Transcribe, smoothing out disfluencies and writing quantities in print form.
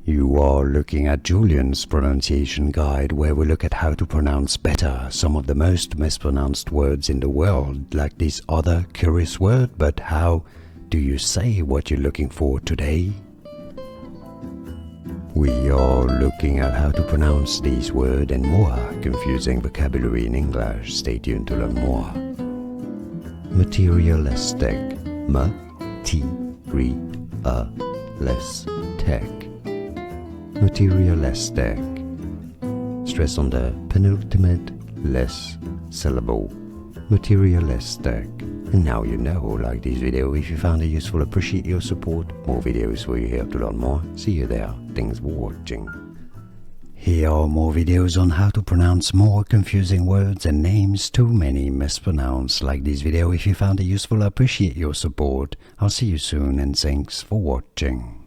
You are looking at Julian's pronunciation guide, where we look at how to pronounce better some of the most mispronounced words in the world, like this other curious word, but how do you say what you're looking for today? We are looking at how to pronounce these words and more confusing vocabulary in English. Stay tuned to learn more. Materialistic. Ma-T-Re-A-Less-Tech. Materialistic. Stress on the penultimate less syllable. Materialistic. And now you know, like this video. If you found it useful, appreciate your support. More videos for you here to learn more. See you there. Thanks for watching. Here are more videos on how to pronounce more confusing words and names too many mispronounced. Like this video if you found it useful, appreciate your support. I'll see you soon and thanks for watching.